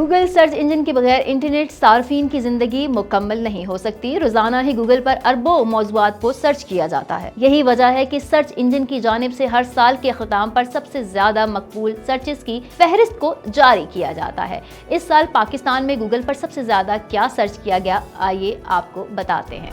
Google search engine کے بغیر internet صارفین کی زندگی مکمل نہیں ہو سکتی۔ روزانہ ہی گوگل پر اربوں موضوعات کو سرچ کیا جاتا ہے۔ یہی وجہ ہے کہ سرچ انجن کی جانب سے ہر سال کے اختتام پر سب سے زیادہ مقبول سرچز کی فہرست کو جاری کیا جاتا ہے۔ اس سال پاکستان میں گوگل پر سب سے زیادہ کیا سرچ کیا گیا، آئیے آپ کو بتاتے ہیں۔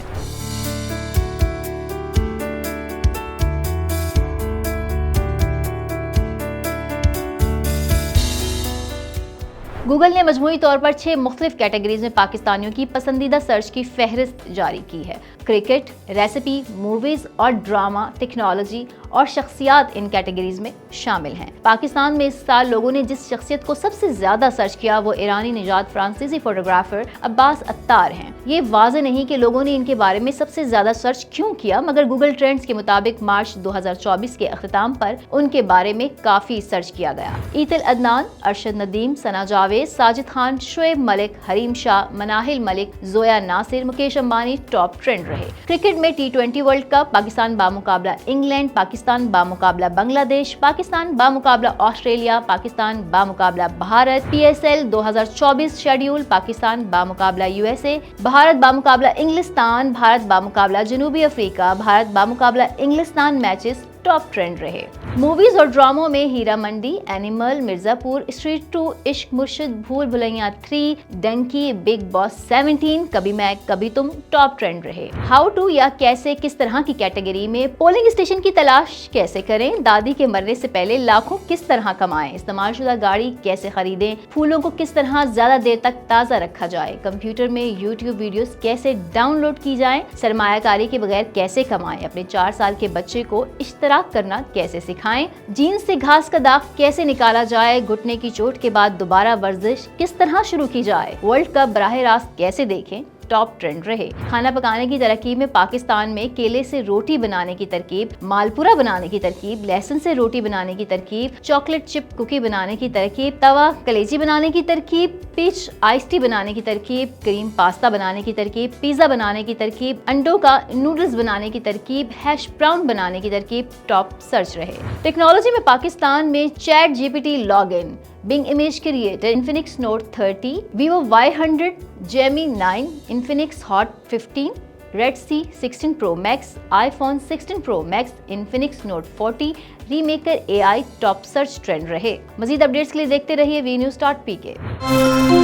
گوگل نے مجموعی طور پر 6 مختلف کیٹیگریز میں پاکستانیوں کی پسندیدہ سرچ کی فہرست جاری کی ہے۔ کرکٹ، ریسیپی، موویز اور ڈرامہ، ٹیکنالوجی اور شخصیات ان کیٹیگریز میں شامل ہیں۔ پاکستان میں اس سال لوگوں نے جس شخصیت کو سب سے زیادہ سرچ کیا وہ ایرانی نژاد فرانسیسی فوٹوگرافر عباس عطار ہیں۔ یہ واضح نہیں کہ لوگوں نے ان کے بارے میں سب سے زیادہ سرچ کیوں کیا، مگر گوگل ٹرینڈز کے مطابق مارچ 2024 کے اختتام پر ان کے بارے میں کافی سرچ کیا گیا۔ Etel Adnan, Arshad Nadeem, Sana Javed, Sajid Khan, Shoaib Malik, Hareem Shah, Minahil Malik, Zoya Nasir, Mukesh Ambani top trend رہے۔ کرکٹ میں T20 ورلڈ کپ، پاکستان بامقابلہ انگلینڈ، پاکستان بامقابلہ بنگلہ دیش، پاکستان بامقابلہ آسٹریلیا، پاکستان بامقابلہ بھارت، PSL 2024 شیڈیول، پاکستان بامقابلہ USA، بھارت بامقابلہ انگلستان، بھارت بامقابلہ جنوبی افریقہ، بھارت بامقابلہ انگلستان میچز ٹاپ ٹرینڈ رہے۔ موویز اور ڈراموں میں ہیرا منڈی، اینیمل، مرزا پور، اسٹریٹ 2، عشق مرشد، بھول بھلیاں 3، ڈنکی، بگ باس 17، کبھی میں کبھی تم ٹاپ ٹرینڈ رہے۔ ہاؤ ٹو یا کیسے، کس طرح کی کیٹیگری میں پولنگ اسٹیشن کی تلاش کیسے کریں، دادی کے مرنے سے پہلے لاکھوں کس طرح کمائیں، استعمال شدہ گاڑی کیسے خریدیں، پھولوں کو کس طرح زیادہ دیر تک تازہ رکھا جائے، کمپیوٹر میں YouTube ویڈیوز کیسے ڈاؤن لوڈ کی جائیں، سرمایہ کاری کے بغیر کیسے کمائیں، اپنے 4 سال کے بچے کو اشتراک کرنا کیسے سکھائیں، جینز سے گھاس کا داغ کیسے نکالا جائے، گھٹنے کی چوٹ کے بعد دوبارہ ورزش کس طرح شروع کی جائے، ورلڈ کپ براہ راست کیسے دیکھیں، ٹاپ ٹرینڈ رہے۔ کھانا پکانے کی ترکیب میں پاکستان میں کیلے سے روٹی بنانے کی ترکیب، مالپورا بنانے کی ترکیب، لہسن سے روٹی بنانے کی ترکیب، چاکلیٹ چپ کوکی بنانے کی ترکیب، توا کلیجی بنانے کی ترکیب، پیچ آئس ٹی بنانے کی ترکیب، کریم پاستا بنانے کی ترکیب، پیزا بنانے کی ترکیب، انڈوں کا نوڈلز بنانے کی ترکیب، ہیش براؤن بنانے کی ترکیب ٹاپ سرچ رہے۔ ٹیکنالوجی میں پاکستان میں chat GPT log in, Bing image creator, Infinix note 30، Vivo Y100، جیمی 9، Infinix hot 15، red C 16 pro max, iPhone 16 pro max, Infinix note 40، Remaker AI top search trend رہے۔ مزید updates کے لیے دیکھتے رہیے V news .pk۔